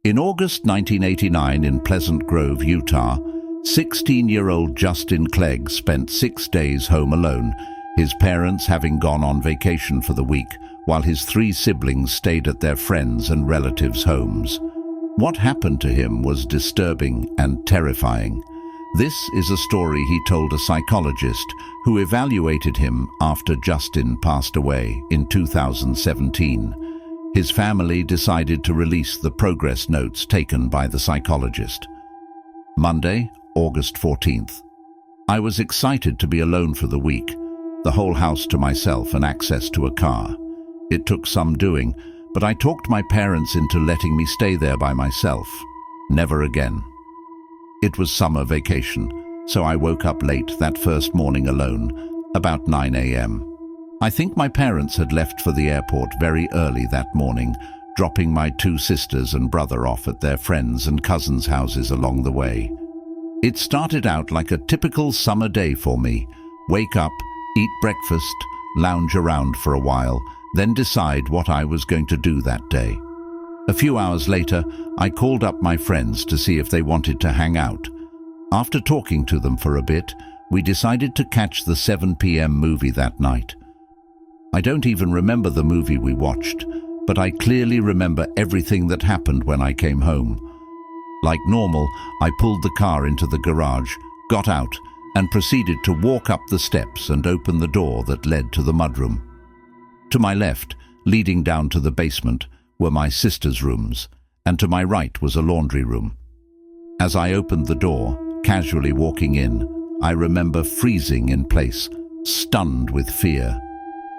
In August 1989 in Pleasant Grove, Utah, 16-year-old Justin Clegg spent 6 days home alone, his parents having gone on vacation for the week, while his 3 siblings stayed at their friends' and relatives' homes. What happened to him was disturbing and terrifying. This is a story he told a psychologist who evaluated him after Justin passed away in 2017. His family decided to release the progress notes taken by the psychologist. Monday, August 14th. I was excited to be alone for the week, the whole house to myself and access to a car. It took some doing, but I talked my parents into letting me stay there by myself. Never again. It was summer vacation, so I woke up late that first morning alone, about 9 a.m. I think my parents had left for the airport very early that morning, dropping my 2 sisters and brother off at their friends' and cousins' houses along the way. It started out like a typical summer day for me. Wake up, eat breakfast, lounge around for a while, then decide what I was going to do that day. A few hours later, I called up my friends to see if they wanted to hang out. After talking to them for a bit, we decided to catch the 7 p.m. movie that night. I don't even remember the movie we watched, but I clearly remember everything that happened when I came home. Like normal, I pulled the car into the garage, got out, and proceeded to walk up the steps and open the door that led to the mudroom. To my left, leading down to the basement, were my sister's rooms, and to my right was a laundry room. As I opened the door, casually walking in, I remember freezing in place, stunned with fear.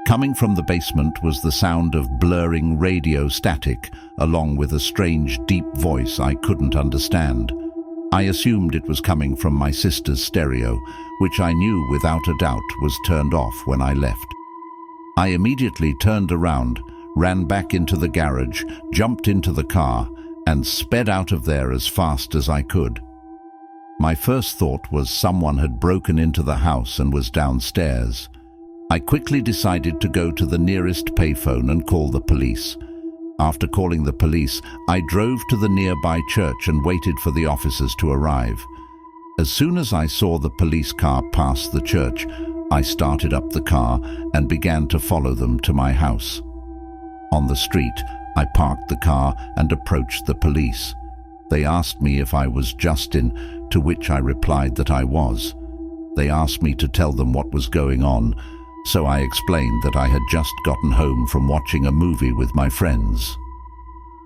Coming from the basement was the sound of blurring radio static, along with a strange, deep voice I couldn't understand. I assumed it was coming from my sister's stereo, which I knew without a doubt was turned off when I left. I immediately turned around, ran back into the garage, jumped into the car, and sped out of there as fast as I could. My first thought was someone had broken into the house and was downstairs. I quickly decided to go to the nearest payphone and call the police. After calling the police, I drove to the nearby church and waited for the officers to arrive. As soon as I saw the police car pass the church, I started up the car and began to follow them to my house. On the street, I parked the car and approached the police. They asked me if I was Justin, to which I replied that I was. They asked me to tell them what was going on, so I explained that I had just gotten home from watching a movie with my friends.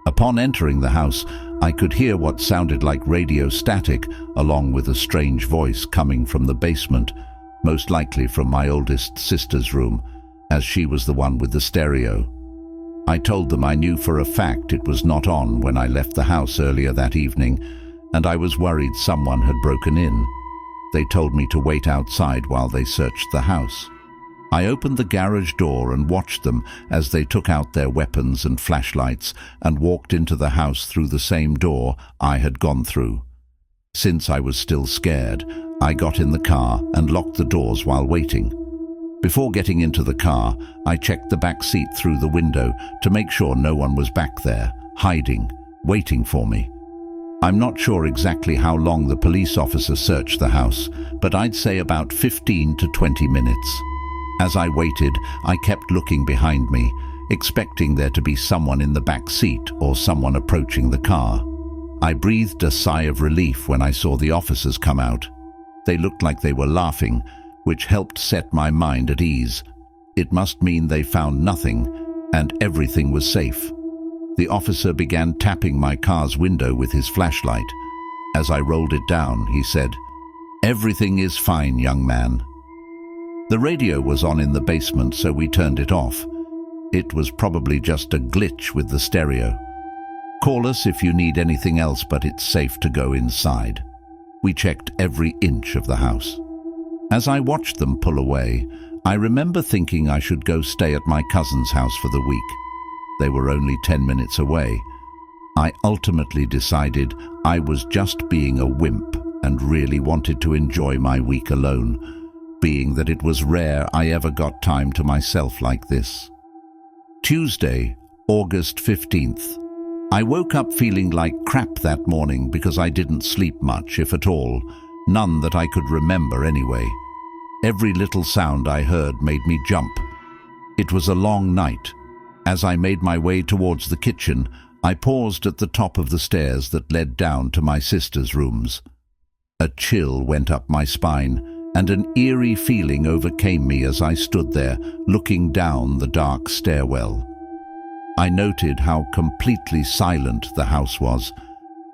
Upon entering the house, I could hear what sounded like radio static, along with a strange voice coming from the basement, most likely from my oldest sister's room, as she was the one with the stereo. I told them I knew for a fact it was not on when I left the house earlier that evening, and I was worried someone had broken in. They told me to wait outside while they searched the house. I opened the garage door and watched them as they took out their weapons and flashlights and walked into the house through the same door I had gone through. Since I was still scared, I got in the car and locked the doors while waiting. Before getting into the car, I checked the back seat through the window to make sure no one was back there, hiding, waiting for me. I'm not sure exactly how long the police officer searched the house, but I'd say about 15 to 20 minutes. As I waited, I kept looking behind me, expecting there to be someone in the back seat or someone approaching the car. I breathed a sigh of relief when I saw the officers come out. They looked like they were laughing, which helped set my mind at ease. It must mean they found nothing, and everything was safe. The officer began tapping my car's window with his flashlight. As I rolled it down, he said, "Everything is fine, young man." The radio was on in the basement, so we turned it off. It was probably just a glitch with the stereo. Call us if you need anything else, but it's safe to go inside. We checked every inch of the house. As I watched them pull away, I remember thinking I should go stay at my cousin's house for the week. They were only 10 minutes away. I ultimately decided I was just being a wimp and really wanted to enjoy my week alone, being that it was rare I ever got time to myself like this. Tuesday, August 15th. I woke up feeling like crap that morning because I didn't sleep much, if at all, none that I could remember anyway. Every little sound I heard made me jump. It was a long night. As I made my way towards the kitchen, I paused at the top of the stairs that led down to my sister's rooms. A chill went up my spine, and an eerie feeling overcame me as I stood there, looking down the dark stairwell. I noted how completely silent the house was.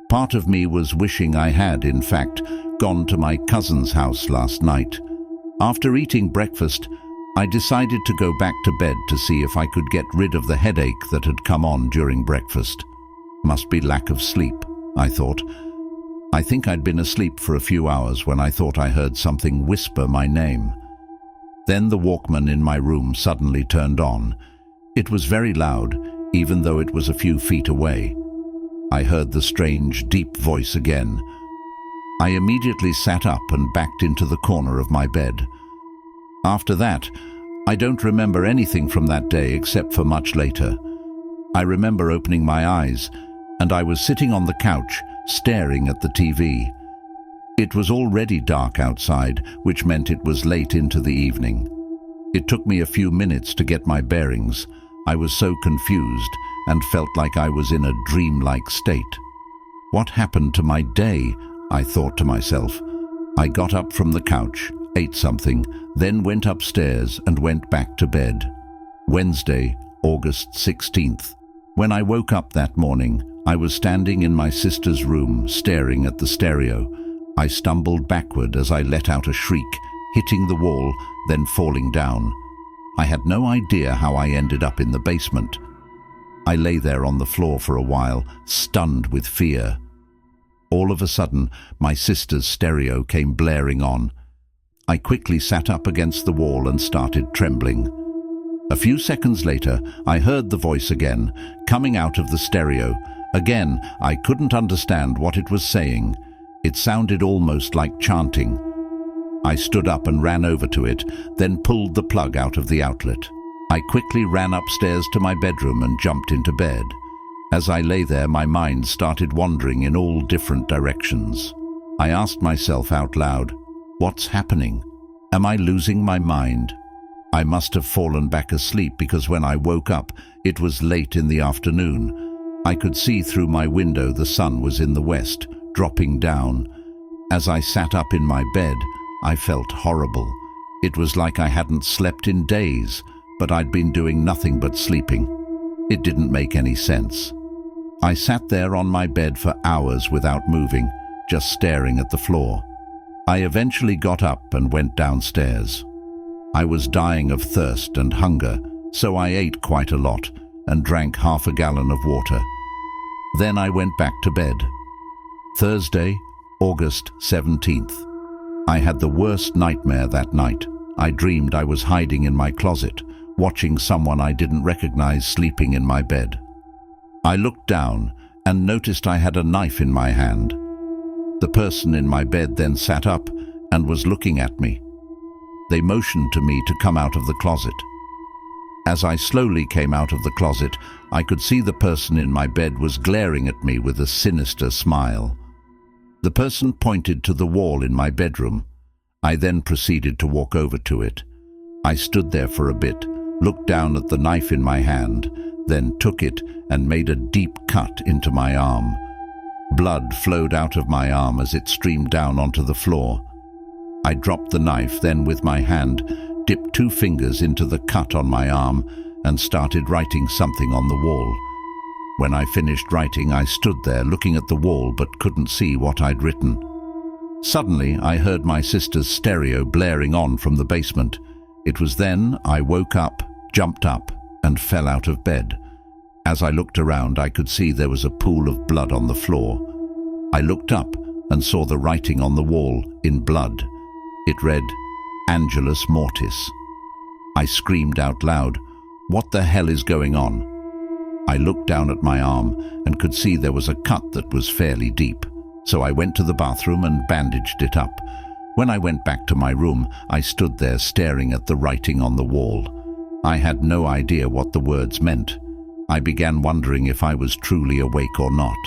Part of me was wishing I had, in fact, gone to my cousin's house last night. After eating breakfast, I decided to go back to bed to see if I could get rid of the headache that had come on during breakfast. Must be lack of sleep, I thought. I think I'd been asleep for a few hours when I thought I heard something whisper my name. Then the Walkman in my room suddenly turned on. It was very loud, even though it was a few feet away. I heard the strange, deep voice again. I immediately sat up and backed into the corner of my bed. After that, I don't remember anything from that day except for much later. I remember opening my eyes, and I was sitting on the couch, staring at the TV. It was already dark outside, which meant it was late into the evening. It took me a few minutes to get my bearings. I was so confused and felt like I was in a dreamlike state. What happened to my day? I thought to myself. I got up from the couch, ate something, then went upstairs and went back to bed. Wednesday, August 16th. When I woke up that morning, I was standing in my sister's room, staring at the stereo. I stumbled backward as I let out a shriek, hitting the wall, then falling down. I had no idea how I ended up in the basement. I lay there on the floor for a while, stunned with fear. All of a sudden, my sister's stereo came blaring on. I quickly sat up against the wall and started trembling. A few seconds later, I heard the voice again, coming out of the stereo. Again, I couldn't understand what it was saying. It sounded almost like chanting. I stood up and ran over to it, then pulled the plug out of the outlet. I quickly ran upstairs to my bedroom and jumped into bed. As I lay there, my mind started wandering in all different directions. I asked myself out loud, "What's happening? Am I losing my mind?" I must have fallen back asleep because when I woke up, it was late in the afternoon. I could see through my window the sun was in the west, dropping down. As I sat up in my bed, I felt horrible. It was like I hadn't slept in days, but I'd been doing nothing but sleeping. It didn't make any sense. I sat there on my bed for hours without moving, just staring at the floor. I eventually got up and went downstairs. I was dying of thirst and hunger, so I ate quite a lot and drank half a gallon of water. Then I went back to bed. Thursday, August 17th. I had the worst nightmare that night. I dreamed I was hiding in my closet, watching someone I didn't recognize sleeping in my bed. I looked down and noticed I had a knife in my hand. The person in my bed then sat up and was looking at me. They motioned to me to come out of the closet. As I slowly came out of the closet, I could see the person in my bed was glaring at me with a sinister smile. The person pointed to the wall in my bedroom. I then proceeded to walk over to it. I stood there for a bit, looked down at the knife in my hand, then took it and made a deep cut into my arm. Blood flowed out of my arm as it streamed down onto the floor. I dropped the knife, then with my hand, dipped 2 fingers into the cut on my arm and started writing something on the wall. When I finished writing, I stood there looking at the wall but couldn't see what I'd written. Suddenly, I heard my sister's stereo blaring on from the basement. It was then I woke up, jumped up, and fell out of bed. As I looked around, I could see there was a pool of blood on the floor. I looked up and saw the writing on the wall in blood. It read, "Angelus Mortis." I screamed out loud, "What the hell is going on?" I looked down at my arm and could see there was a cut that was fairly deep, so I went to the bathroom and bandaged it up. When I went back to my room, I stood there staring at the writing on the wall. I had no idea what the words meant. I began wondering if I was truly awake or not.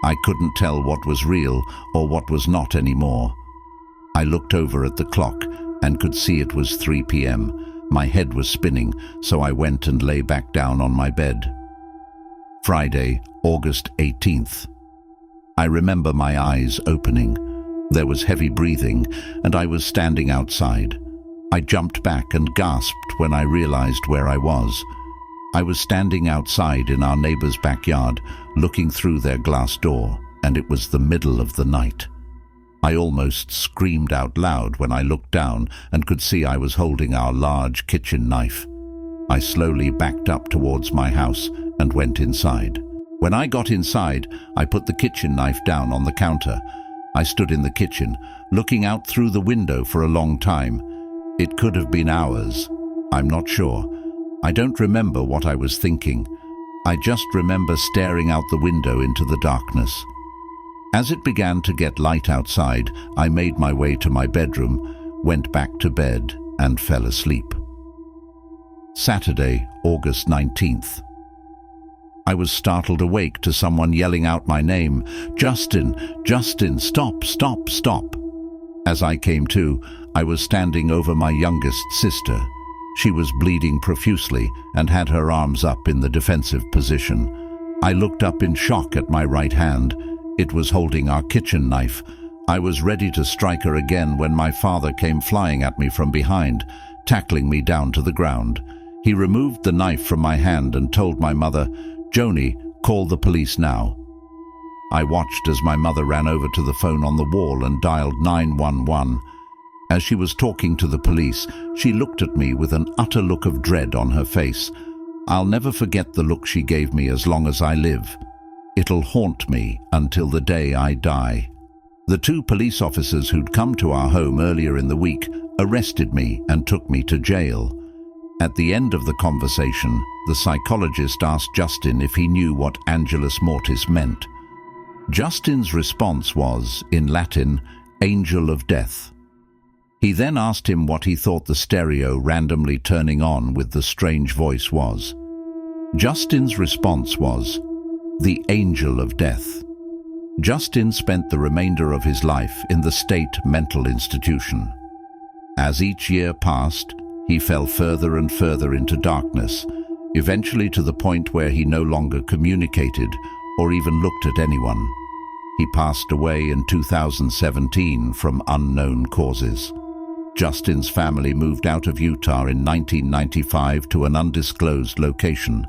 I couldn't tell what was real or what was not anymore. I looked over at the clock and could see it was 3 p.m. My head was spinning, so I went and lay back down on my bed. Friday, August 18th. I remember my eyes opening. There was heavy breathing, and I was standing outside. I jumped back and gasped when I realized where I was. I was standing outside in our neighbor's backyard, looking through their glass door, and it was the middle of the night. I almost screamed out loud when I looked down and could see I was holding our large kitchen knife. I slowly backed up towards my house and went inside. When I got inside, I put the kitchen knife down on the counter. I stood in the kitchen, looking out through the window for a long time. It could have been hours. I'm not sure. I don't remember what I was thinking. I just remember staring out the window into the darkness. As it began to get light outside, I made my way to my bedroom, went back to bed, and fell asleep. Saturday, August 19th. I was startled awake to someone yelling out my name, "Justin, Justin, stop, stop, stop." As I came to, I was standing over my youngest sister. She was bleeding profusely and had her arms up in the defensive position. I looked up in shock at my right hand. It was holding our kitchen knife. I was ready to strike her again when my father came flying at me from behind, tackling me down to the ground. He removed the knife from my hand and told my mother, "Joni, call the police now." I watched as my mother ran over to the phone on the wall and dialed 911. As she was talking to the police, she looked at me with an utter look of dread on her face. I'll never forget the look she gave me as long as I live. It'll haunt me until the day I die. The 2 police officers who'd come to our home earlier in the week arrested me and took me to jail. At the end of the conversation, the psychologist asked Justin if he knew what Angelus Mortis meant. Justin's response was, in Latin, "Angel of Death." He then asked him what he thought the stereo randomly turning on with the strange voice was. Justin's response was, "The Angel of Death." Justin spent the remainder of his life in the state mental institution. As each year passed, he fell further and further into darkness, eventually to the point where he no longer communicated or even looked at anyone. He passed away in 2017 from unknown causes. Justin's family moved out of Utah in 1995 to an undisclosed location.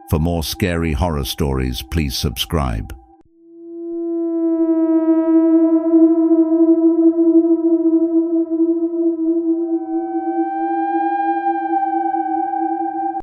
For more scary horror stories, please subscribe.